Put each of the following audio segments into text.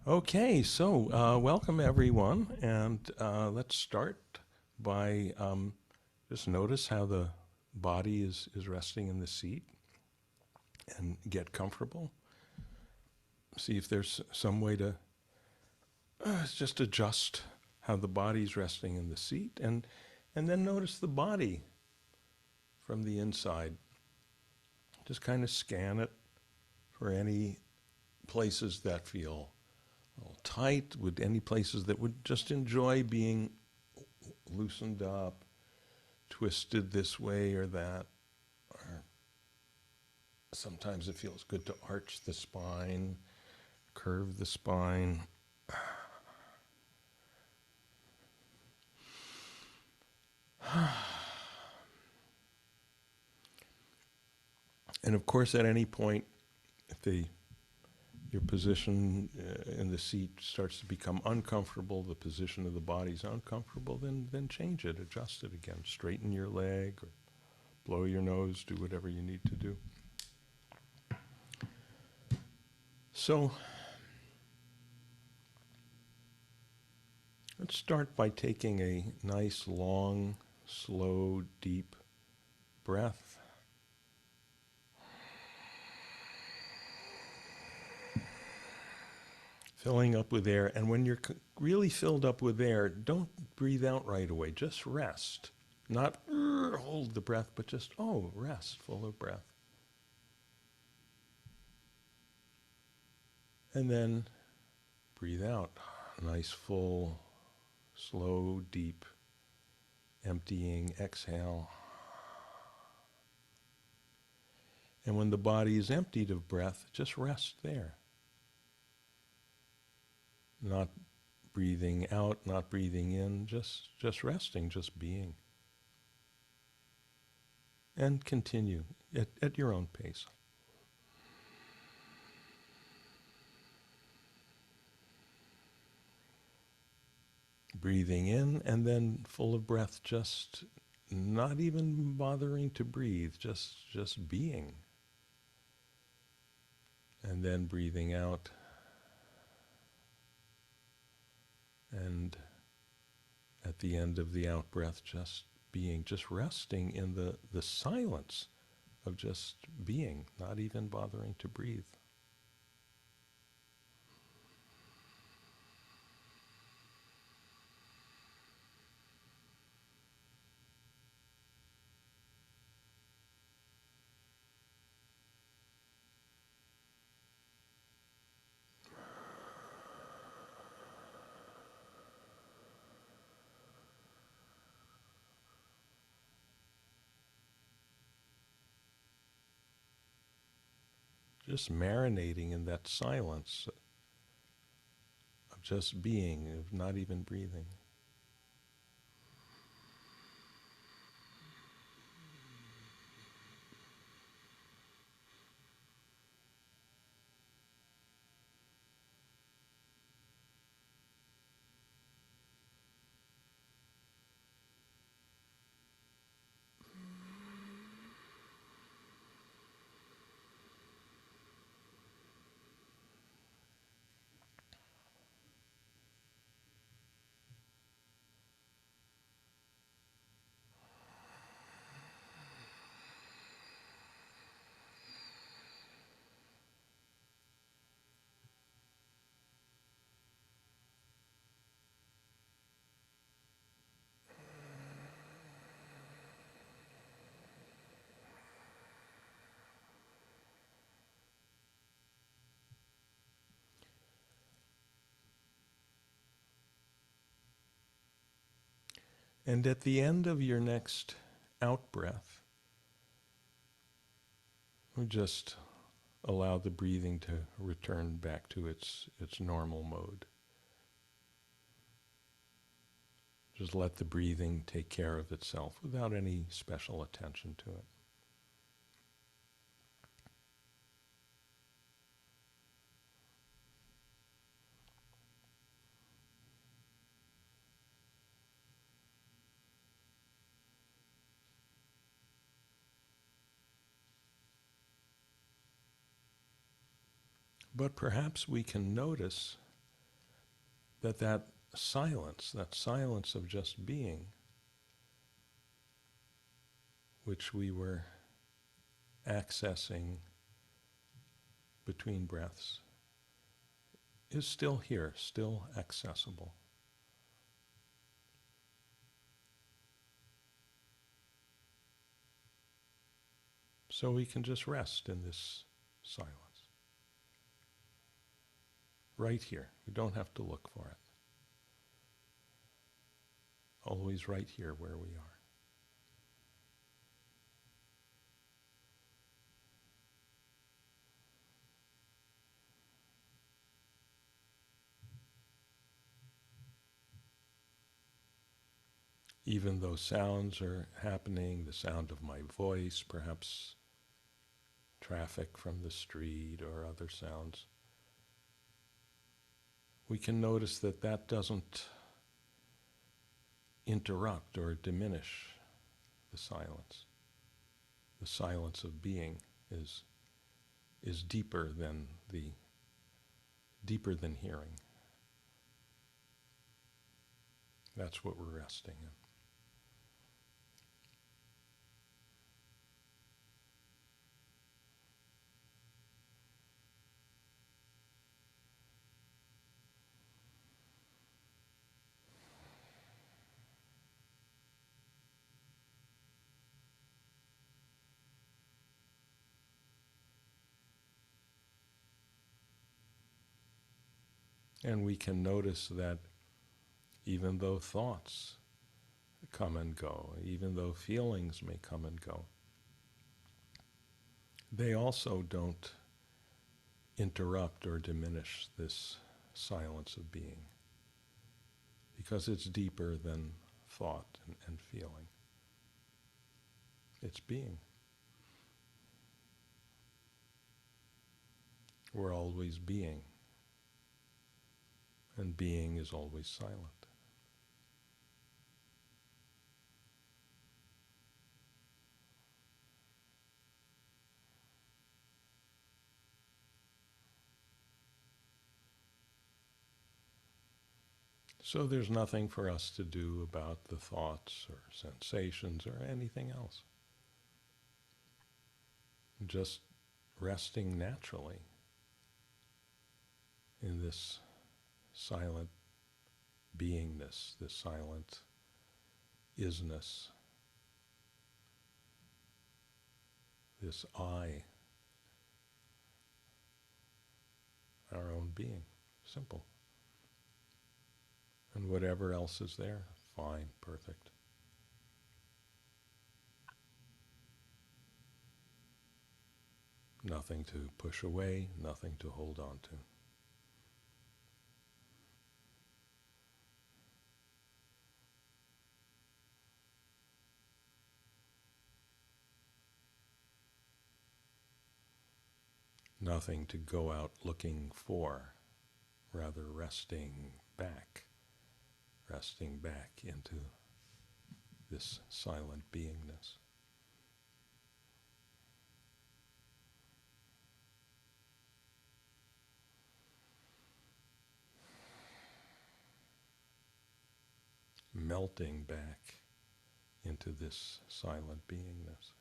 Okay, so welcome everyone, and let's start by just notice how the body is resting in the seat and get comfortable. See if there's some way to just adjust how the body's resting in the seat, and then notice the body from the inside. Just kind of scan it for any places that feel a little tight, would any places that would just enjoy being loosened up, twisted this way or that. Or sometimes it feels good to arch the spine, curve the spine. And of course, at any point, if your position in the seat starts to become uncomfortable, the position of the body's uncomfortable, then change it, adjust it again. Straighten your leg or blow your nose, do whatever you need to do. So let's start by taking a nice, long, slow, deep breath. Filling up with air. And when you're really filled up with air, don't breathe out right away. Just rest. Not hold the breath, but just, rest, full of breath. And then breathe out. Nice, full, slow, deep, emptying exhale. And when the body is emptied of breath, just rest there. Not breathing out, not breathing in, just resting, just being. And continue at your own pace. Breathing in and then full of breath, just not even bothering to breathe, just being. And then breathing out. And at the end of the out breath, just being, just resting in the silence of just being, not even bothering to breathe. Just marinating in that silence of just being, of not even breathing. And at the end of your next out breath, we just allow the breathing to return back to its normal mode. Just let the breathing take care of itself without any special attention to it. But perhaps we can notice that silence of just being, which we were accessing between breaths, is still here, still accessible. So we can just rest in this silence. Right here. We don't have to look for it. Always right here where we are. Even though sounds are happening, the sound of my voice, perhaps traffic from the street or other sounds, we can notice that that doesn't interrupt or diminish the silence. The silence of being is deeper than hearing. That's what we're resting in. And we can notice that even though thoughts come and go, even though feelings may come and go, they also don't interrupt or diminish this silence of being, because it's deeper than thought and feeling. It's being. We're always being, and being is always silent. So there's nothing for us to do about the thoughts or sensations or anything else. Just resting naturally in this silent beingness, this silent isness, this I, our own being, simple. And whatever else is there, fine, perfect. Nothing to push away, nothing to hold on to. Nothing to go out looking for, rather resting back into this silent beingness. Melting back into this silent beingness.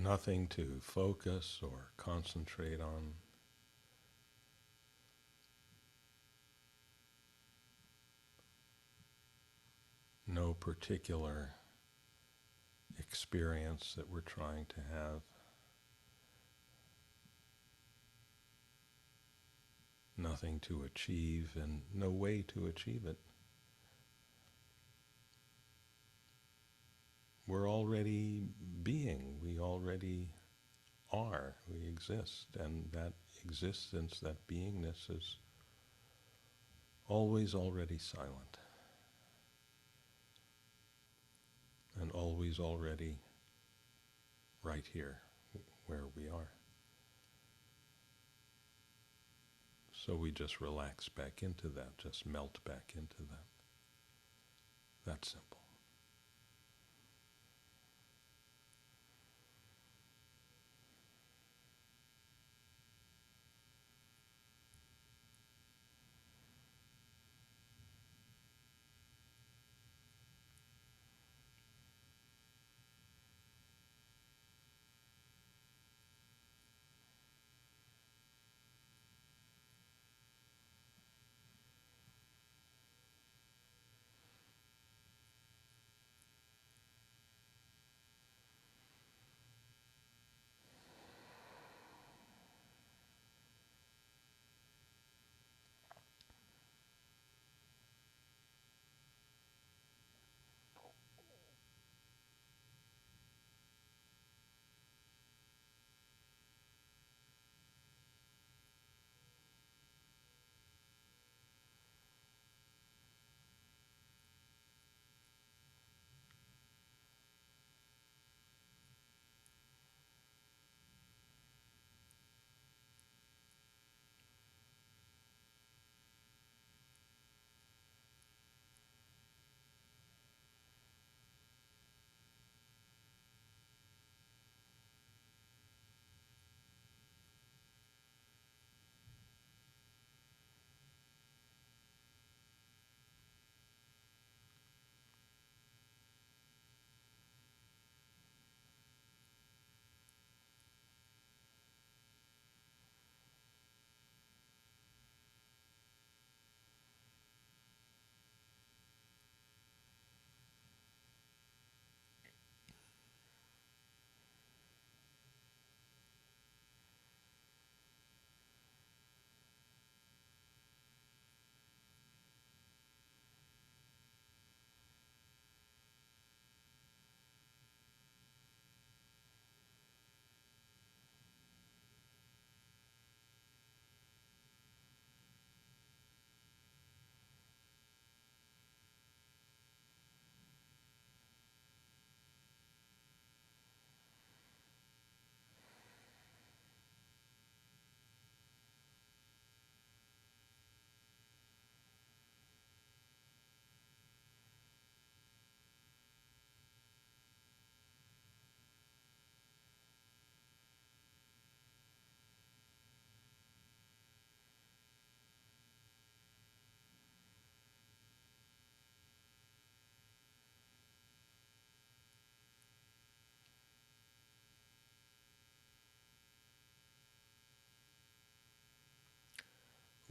Nothing to focus or concentrate on. No particular experience that we're trying to have. Nothing to achieve and no way to achieve it. We're already being, we already are, we exist, and that existence, that beingness is always already silent and always already right here where we are. So we just relax back into that, just melt back into that. That's simple.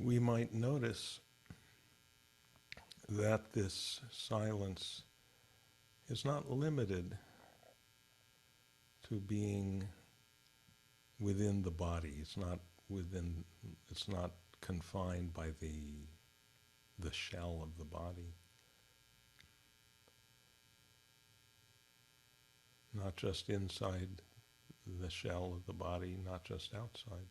We might notice that this silence is not limited to being within the body. It's not confined by the shell of the body. Not just inside the shell of the body, not just outside.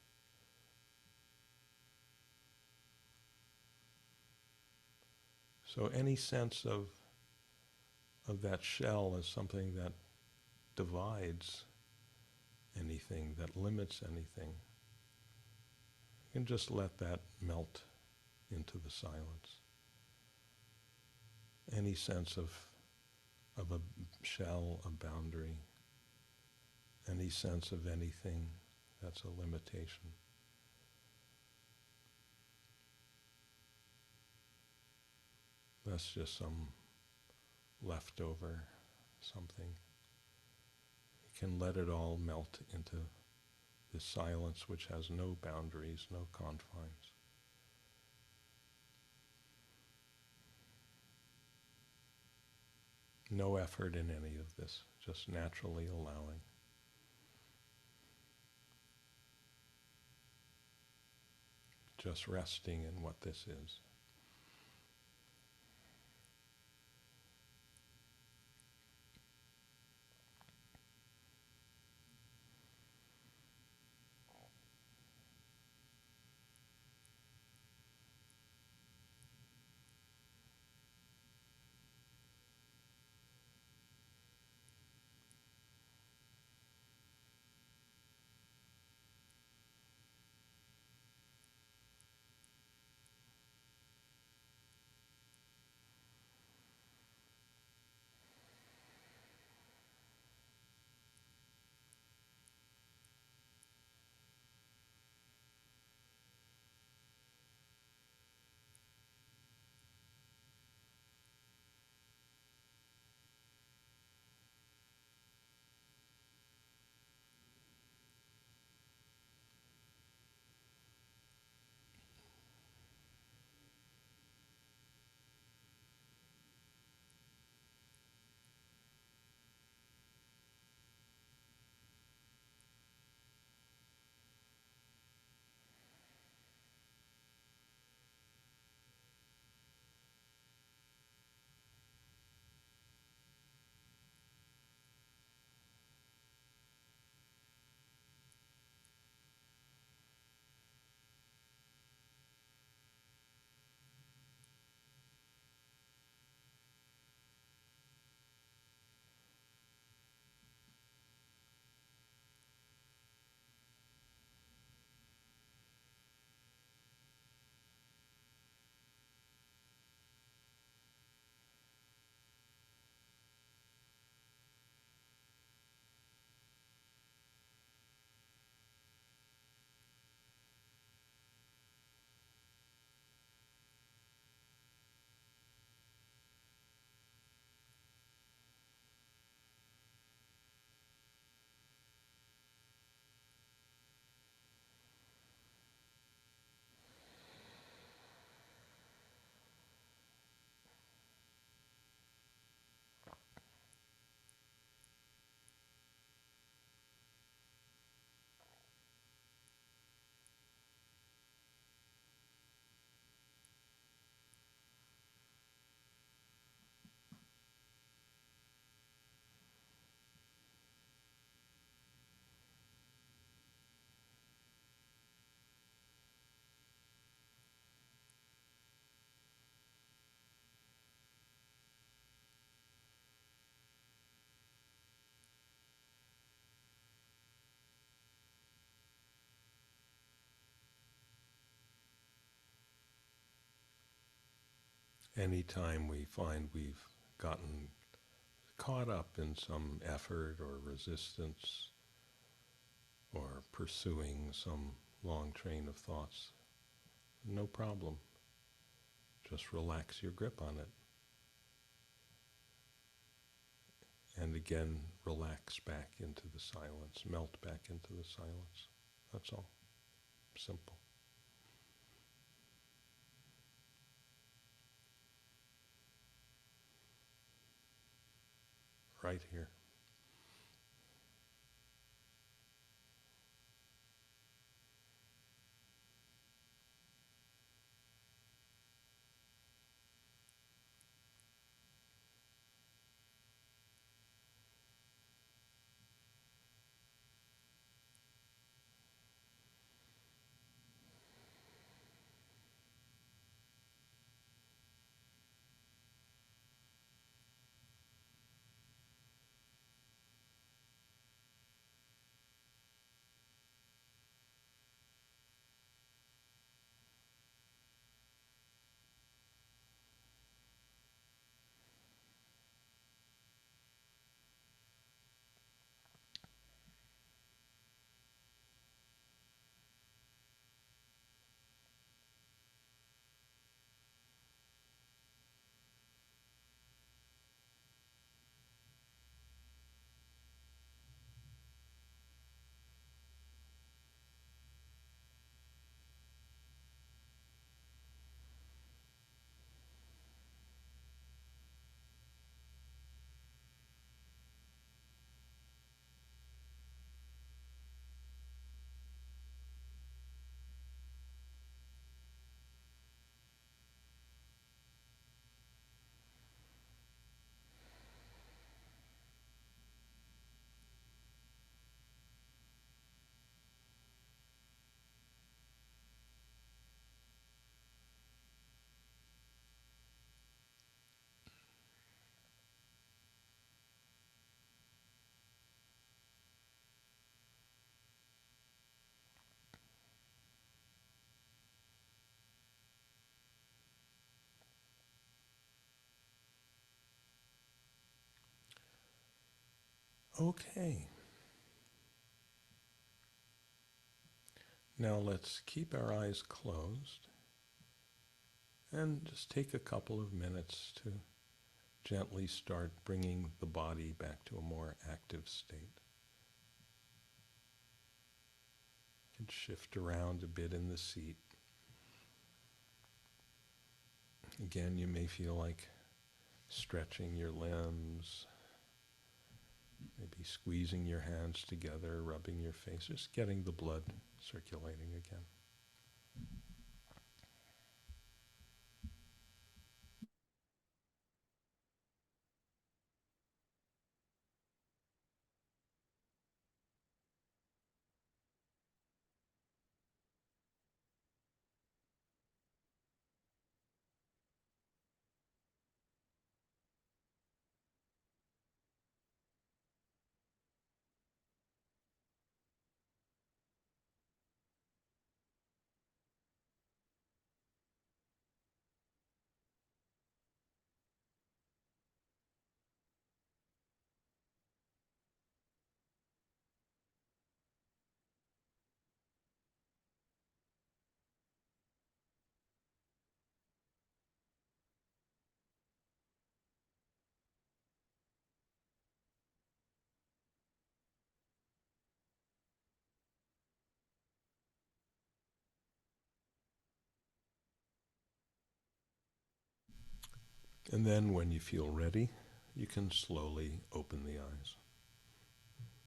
So any sense of that shell as something that divides anything, that limits anything, you can just let that melt into the silence. Any sense of a shell, a boundary, any sense of anything that's a limitation. That's just some leftover something. You can let it all melt into this silence which has no boundaries, no confines. No effort in any of this, just naturally allowing. Just resting in what this is. Anytime we find we've gotten caught up in some effort or resistance or pursuing some long train of thoughts, no problem. Just relax your grip on it. And again, relax back into the silence, melt back into the silence. That's all. Simple. Right here. Okay. Now let's keep our eyes closed and just take a couple of minutes to gently start bringing the body back to a more active state. You can shift around a bit in the seat. Again, you may feel like stretching your limbs, maybe squeezing your hands together, rubbing your face, just getting the blood circulating again. And then when you feel ready, you can slowly open the eyes.